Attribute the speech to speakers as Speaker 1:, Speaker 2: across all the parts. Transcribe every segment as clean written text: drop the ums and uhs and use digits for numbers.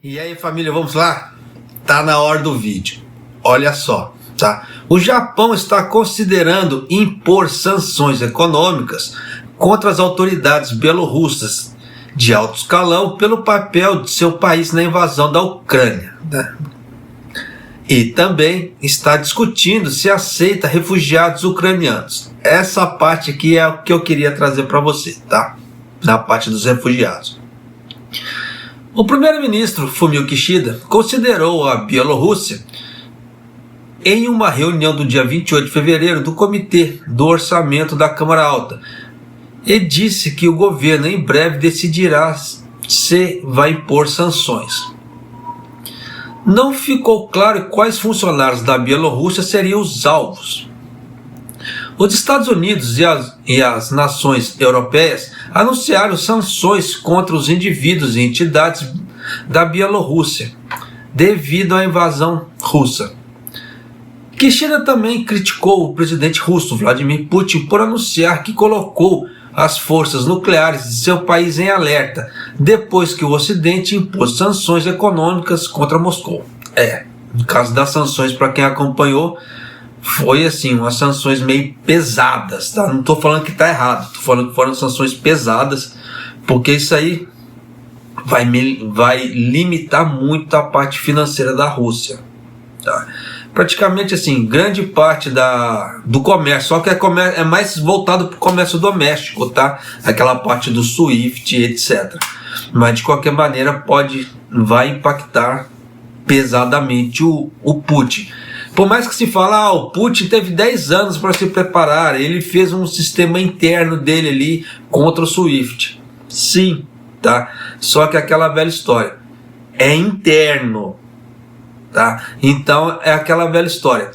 Speaker 1: E aí, família, vamos lá? Tá na hora do vídeo. Olha só, tá? O Japão está considerando impor sanções econômicas contra as autoridades bielorrussas de alto escalão pelo papel de seu país na invasão da Ucrânia, né? E também está discutindo se aceita refugiados ucranianos. Essa parte aqui é o que eu queria trazer para você, tá? Na parte dos refugiados. O primeiro-ministro Fumio Kishida considerou a Bielorrússia em uma reunião do dia 28 de fevereiro do Comitê do Orçamento da Câmara Alta e disse que o governo em breve decidirá se vai impor sanções. Não ficou claro quais funcionários da Bielorrússia seriam os alvos. Os Estados Unidos e as nações europeias anunciaram sanções contra os indivíduos e entidades da Bielorrússia devido à invasão russa. Kishida também criticou o presidente russo Vladimir Putin por anunciar que colocou as forças nucleares de seu país em alerta depois que o Ocidente impôs sanções econômicas contra Moscou. No caso das sanções, para quem acompanhou, foi assim, umas sanções meio pesadas, tá? Não estou falando que está errado, estou falando que foram sanções pesadas, porque isso aí vai limitar muito a parte financeira da Rússia, tá? Praticamente assim, grande parte do comércio, só que é mais voltado para o comércio doméstico, tá? Aquela parte do SWIFT, etc. Mas de qualquer maneira vai impactar pesadamente o Putin. Por mais que se fale, o Putin teve 10 anos para se preparar, ele fez um sistema interno dele ali contra o SWIFT. Sim, tá? Só que aquela velha história, é interno, tá? Então é aquela velha história.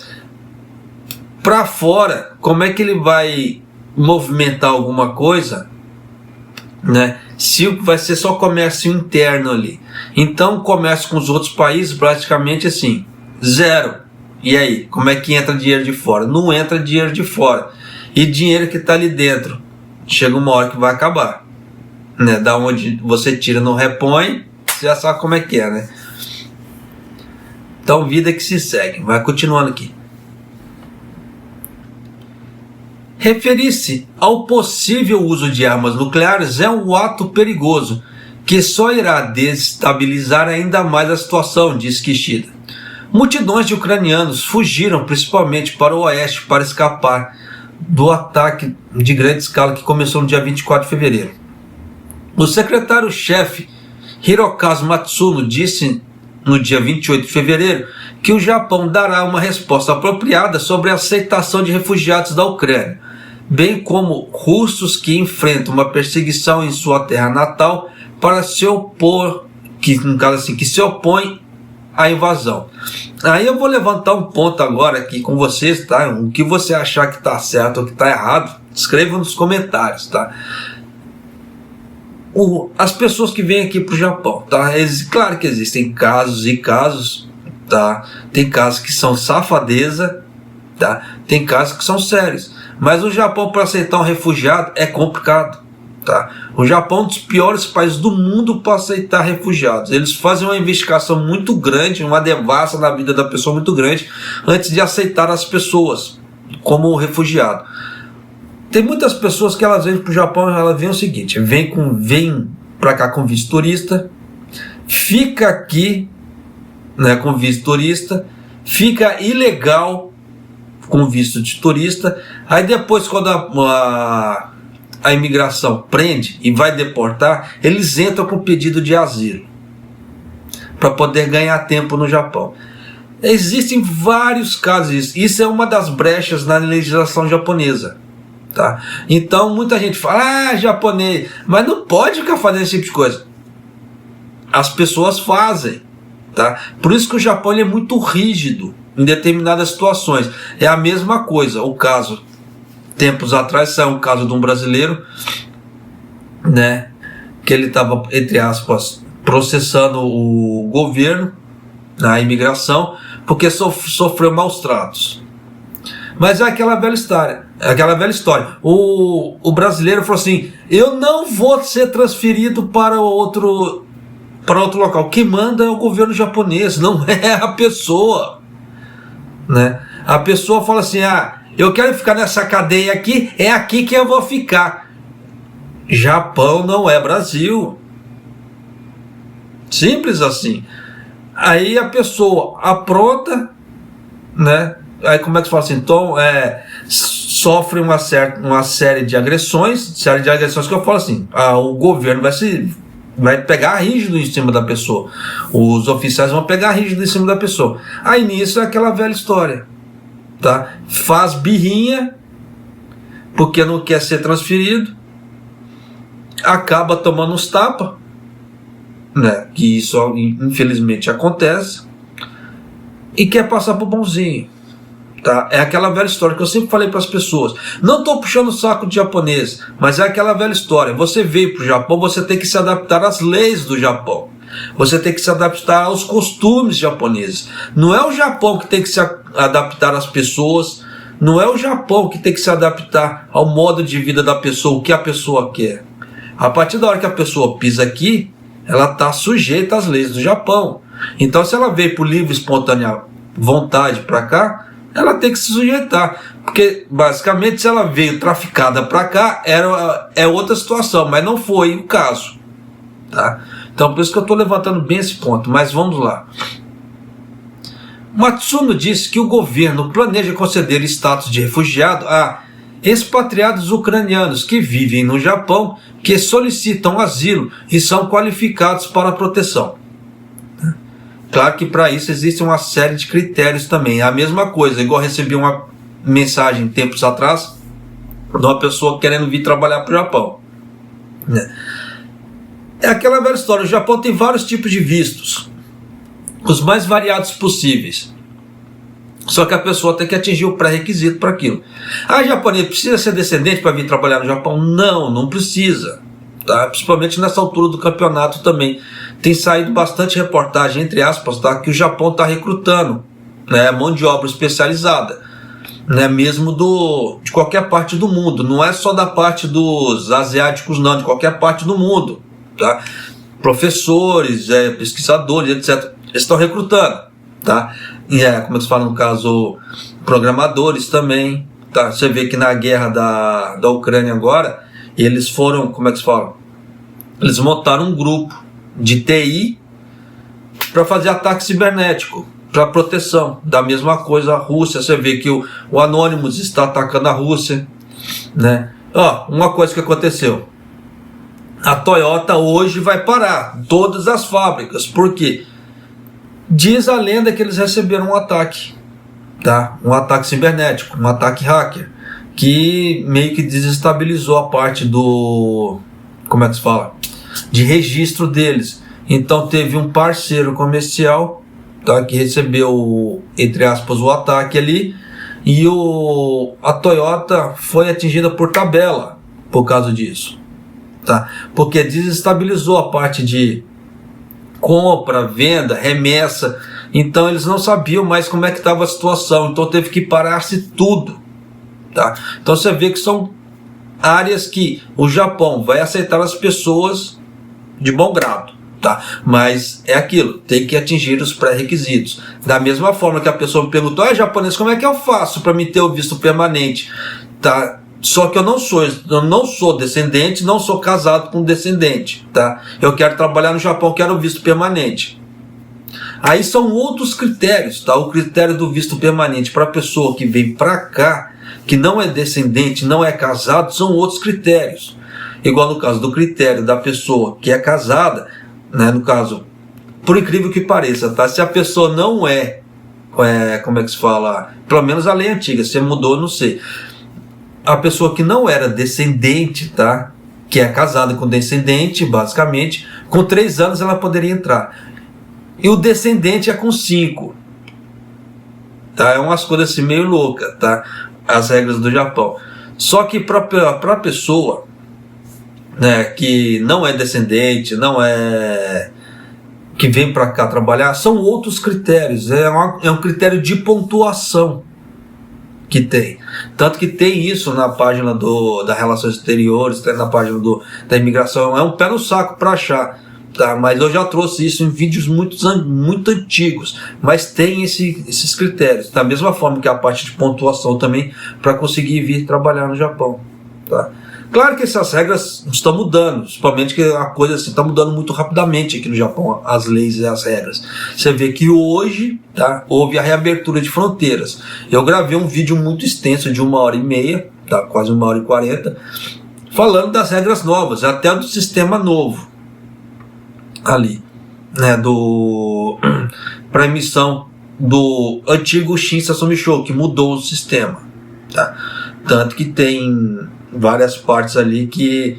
Speaker 1: Para fora, como é que ele vai movimentar alguma coisa, né? Se vai ser só comércio interno ali. Então comércio com os outros países praticamente assim, zero. E aí, como é que entra dinheiro de fora? Não entra dinheiro de fora. E dinheiro que está ali dentro, chega uma hora que vai acabar, né? Da onde você tira, não repõe, você já sabe como é que é, né? Então, vida que se segue. Vai continuando aqui. Referir-se ao possível uso de armas nucleares é um ato perigoso que só irá desestabilizar ainda mais a situação, diz Kishida. Multidões de ucranianos fugiram principalmente para o oeste para escapar do ataque de grande escala que começou no dia 24 de fevereiro. O secretário-chefe Hirokazu Matsuno disse no dia 28 de fevereiro que o Japão dará uma resposta apropriada sobre a aceitação de refugiados da Ucrânia, bem como russos que enfrentam uma perseguição em sua terra natal para se opor, que se opõem à invasão. Aí eu vou levantar um ponto agora aqui com vocês, tá? O que você achar que está certo ou que está errado, escreva nos comentários, tá? As pessoas que vêm aqui para o Japão, tá? Claro que existem casos e casos, tá? Tem casos que são safadeza, tá? Tem casos que são sérios. Mas o Japão, para aceitar um refugiado, é complicado, tá? O Japão é um dos piores países do mundo para aceitar refugiados. Eles fazem uma investigação muito grande, uma devassa na vida da pessoa muito grande, antes de aceitar as pessoas como refugiado. Tem muitas pessoas que elas vêm para o Japão, elas veem o seguinte, vem para cá com visto turista, fica aqui, né, com visto turista, fica ilegal com visto de turista, aí depois quando a imigração prende e vai deportar, eles entram com pedido de asilo para poder ganhar tempo no Japão. Existem vários casos, isso é uma das brechas na legislação japonesa, tá? Então muita gente fala, japonês, mas não pode ficar fazendo esse tipo de coisa. As pessoas fazem, tá? Por isso que o Japão é muito rígido em determinadas situações. É a mesma coisa, o caso, tempos atrás saiu um caso de um brasileiro, né, que ele estava, entre aspas, processando o governo, a imigração, porque sofreu maus tratos. Mas é aquela velha história. O brasileiro falou assim, eu não vou ser transferido para outro para outro local. Quem manda é o governo japonês, não é a pessoa, né? A pessoa fala assim: eu quero ficar nessa cadeia aqui, é aqui que eu vou ficar. Japão não é Brasil. Simples assim. Aí a pessoa apronta, né? Aí como é que se fala assim? Então, sofre uma série de agressões, que eu falo assim: o governo vai pegar rígido em cima da pessoa, os oficiais vão pegar rígido em cima da pessoa. Aí nisso é aquela velha história, tá? Faz birrinha porque não quer ser transferido, acaba tomando uns tapas, né? Que isso infelizmente acontece, e quer passar por bonzinho. Tá? É aquela velha história que eu sempre falei para as pessoas. Não estou puxando o saco de japonês, mas é aquela velha história. Você veio para o Japão, você tem que se adaptar às leis do Japão. Você tem que se adaptar aos costumes japoneses. Não é o Japão que tem que se adaptar às pessoas. Não é o Japão que tem que se adaptar ao modo de vida da pessoa, o que a pessoa quer. A partir da hora que a pessoa pisa aqui, ela está sujeita às leis do Japão. Então, se ela veio por livre e espontânea vontade para cá, ela tem que se sujeitar, porque basicamente se ela veio traficada para cá é outra situação, mas não foi o caso, tá? Então por isso que eu estou levantando bem esse ponto, mas vamos lá. Matsuno disse que o governo planeja conceder status de refugiado a expatriados ucranianos que vivem no Japão, que solicitam asilo e são qualificados para proteção. Claro que para isso existe uma série de critérios também. É a mesma coisa, igual eu recebi uma mensagem tempos atrás de uma pessoa querendo vir trabalhar para o Japão. É aquela velha história, o Japão tem vários tipos de vistos, os mais variados possíveis. Só que a pessoa tem que atingir o pré-requisito para aquilo. Japonês precisa ser descendente para vir trabalhar no Japão? Não, não precisa. Tá? Principalmente nessa altura do campeonato também. Tem saído bastante reportagem, entre aspas, tá? Que o Japão está recrutando, né, mão de obra especializada, né, mesmo de qualquer parte do mundo. Não é só da parte dos asiáticos, não, de qualquer parte do mundo. Tá? Professores, pesquisadores, etc. Eles estão recrutando. Tá? E como eles falam no caso, programadores também. Tá? Você vê que na guerra da Ucrânia agora, eles foram, como é que se fala? Eles montaram um grupo de TI para fazer ataque cibernético, para proteção. Da mesma coisa a Rússia, você vê que o Anonymous está atacando a Rússia, né? Uma coisa que aconteceu: a Toyota hoje vai parar todas as fábricas, porque diz a lenda que eles receberam um ataque, tá? Um ataque cibernético, um ataque hacker, que meio que desestabilizou a parte do, como é que se fala? De registro deles. Então teve um parceiro comercial, tá, que recebeu, entre aspas, o ataque ali, e a Toyota foi atingida por tabela por causa disso, tá? Porque desestabilizou a parte de compra, venda, remessa. Então eles não sabiam mais como é que estava a situação, então teve que parar-se tudo, tá? Então você vê que são áreas que o Japão vai aceitar as pessoas de bom grado, tá? Mas é aquilo, tem que atingir os pré-requisitos. Da mesma forma que a pessoa me perguntou: japonês, como é que eu faço para me ter o visto permanente? Tá? Só que eu não sou descendente, não sou casado com descendente, tá? Eu quero trabalhar no Japão, quero o visto permanente. Aí são outros critérios, tá? O critério do visto permanente para a pessoa que vem para cá, que não é descendente, não é casado, são outros critérios. Igual no caso do critério da pessoa que é casada, né? No caso, por incrível que pareça, tá? Se a pessoa não como é que se fala? Pelo menos a lei antiga, se mudou, não sei. A pessoa que não era descendente, tá? Que é casada com descendente, basicamente, com 3 anos ela poderia entrar. E o descendente é com 5. Tá? É umas coisas assim meio loucas, tá? As regras do Japão. Só que para a pessoa, né, que não é descendente, não é que vem para cá trabalhar, são outros critérios. É um critério de pontuação que tem. Tanto que tem isso na página da Relações Exteriores, tem na página da imigração. É um pé no saco para achar. tá? Mas eu já trouxe isso em vídeos muito antigos, mas tem esses critérios, da mesma forma que a parte de pontuação também, para conseguir vir trabalhar no Japão, tá? Claro que essas regras estão mudando, principalmente que a coisa assim está mudando muito rapidamente aqui no Japão, as leis e as regras. Você vê que hoje, tá, houve a reabertura de fronteiras. Eu gravei um vídeo muito extenso de 1h30, tá, quase 1h40, falando das regras novas, até do sistema novo ali, né, para emissão do antigo Shin Sassomisho, que mudou o sistema, tá? Tanto que tem várias partes ali que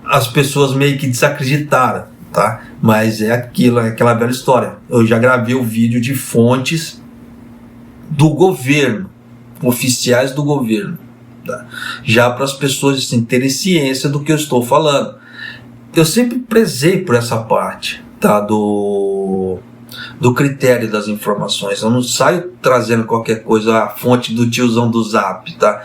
Speaker 1: as pessoas meio que desacreditaram, tá? Mas é aquela velha história. Eu já gravei o vídeo de fontes do governo, oficiais do governo, tá? Já para as pessoas assim, terem ciência do que eu estou falando. Eu sempre prezei por essa parte, tá? Do critério das informações. Eu não saio trazendo qualquer coisa, a fonte do tiozão do Zap, tá?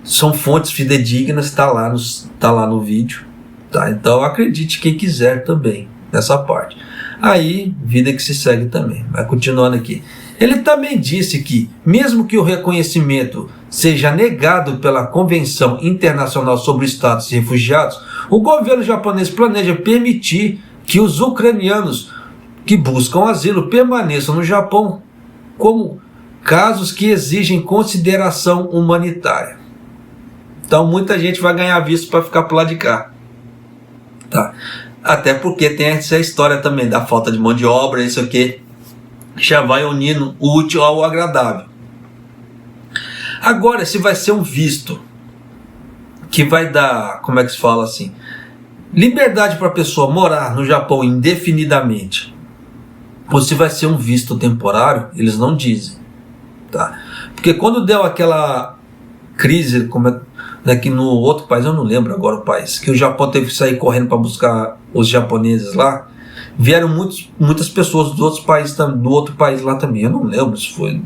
Speaker 1: São fontes fidedignas, tá lá no vídeo, tá? Então acredite quem quiser também nessa parte. Aí, vida que se segue também. Mas continuando aqui. Ele também disse que, mesmo que o reconhecimento seja negado pela Convenção Internacional sobre o Status de Refugiados, o governo japonês planeja permitir que os ucranianos que buscam asilo permaneçam no Japão como casos que exigem consideração humanitária. Então muita gente vai ganhar visto para ficar por lá de cá, tá? Até porque tem essa história também da falta de mão de obra, isso aqui já vai unindo o útil ao agradável. Agora, se vai ser um visto que vai dar, como é que se fala assim, liberdade para a pessoa morar no Japão indefinidamente, ou se vai ser um visto temporário, eles não dizem, tá? Porque quando deu aquela crise, que no outro país, eu não lembro agora o país, que o Japão teve que sair correndo para buscar os japoneses lá, vieram muitas pessoas do outro país lá também. Eu não lembro se foi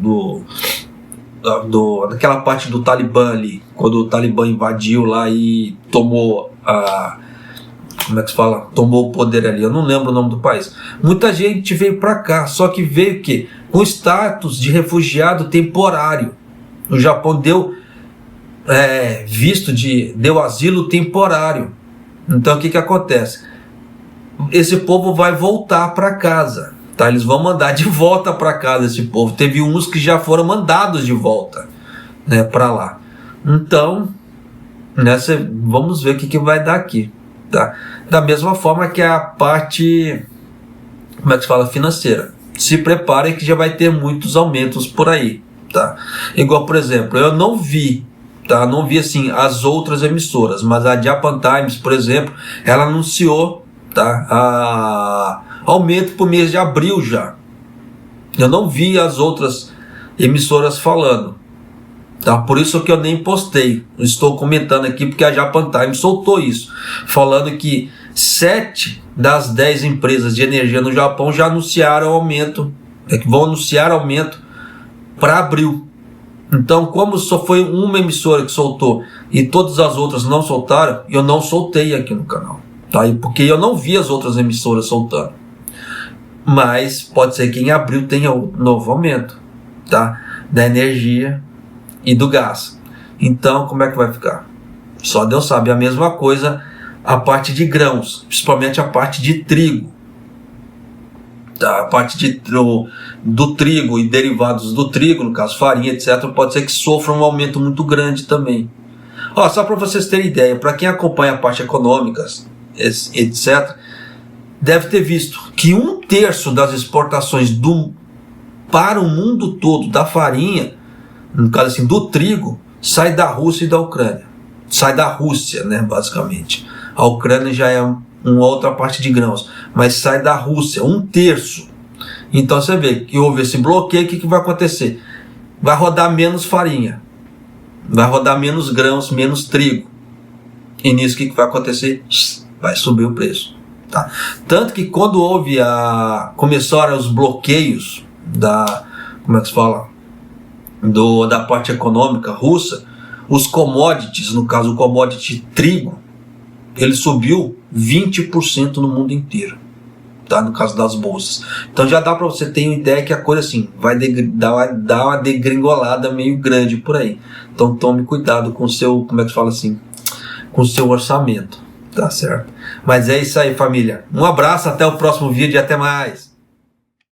Speaker 1: daquela parte do Talibã ali, quando o Talibã invadiu lá e tomou tomou o poder ali. Eu não lembro o nome do país. Muita gente veio para cá, só que veio com status de refugiado temporário. O Japão deu deu asilo temporário. Então o que acontece? Esse povo vai voltar para casa, tá? Eles vão mandar de volta para casa esse povo. Teve uns que já foram mandados de volta, né, para lá. Então, vamos ver o que vai dar aqui, tá? Da mesma forma que a parte, financeira. Se preparem que já vai ter muitos aumentos por aí, tá? Igual, por exemplo, eu não vi, tá? Não vi assim as outras emissoras, mas a Japan Times, por exemplo, ela anunciou, tá, aumento para o mês de abril já. Eu não vi as outras emissoras falando, tá? Por isso que eu nem postei. Estou comentando aqui porque a Japan Times soltou isso, falando que 7 das 10 empresas de energia no Japão já anunciaram aumento, que vão anunciar aumento para abril. Então, como só foi uma emissora que soltou e todas as outras não soltaram, eu não soltei aqui no canal, tá? Porque eu não vi as outras emissoras soltando. Mas pode ser que em abril tenha um novo aumento, tá? Da energia e do gás. Então, como é que vai ficar? Só Deus sabe. A mesma coisa a parte de grãos, principalmente a parte de trigo, tá? A parte do trigo e derivados do trigo, no caso farinha, etc., pode ser que sofra um aumento muito grande também. Só para vocês terem ideia, para quem acompanha a parte econômica, etc., deve ter visto que 1/3 das exportações para o mundo todo da farinha, no caso assim, do trigo, sai da Rússia e da Ucrânia. Sai da Rússia, né, basicamente. A Ucrânia já é uma outra parte de grãos, mas sai da Rússia, 1/3. Então você vê que houve esse bloqueio, o que vai acontecer? Vai rodar menos farinha, vai rodar menos grãos, menos trigo. E nisso o que vai acontecer? Vai subir o preço, tá? Tanto que quando começaram os bloqueios da parte econômica russa, os commodities, no caso o commodity trigo, ele subiu 20% no mundo inteiro, tá? No caso das bolsas. Então já dá para você ter uma ideia que a coisa assim vai dar uma degringolada meio grande por aí. Então tome cuidado com o seu, como é que fala assim, com o seu orçamento, tá certo? Mas é isso aí, família. Um abraço, até o próximo vídeo e até mais.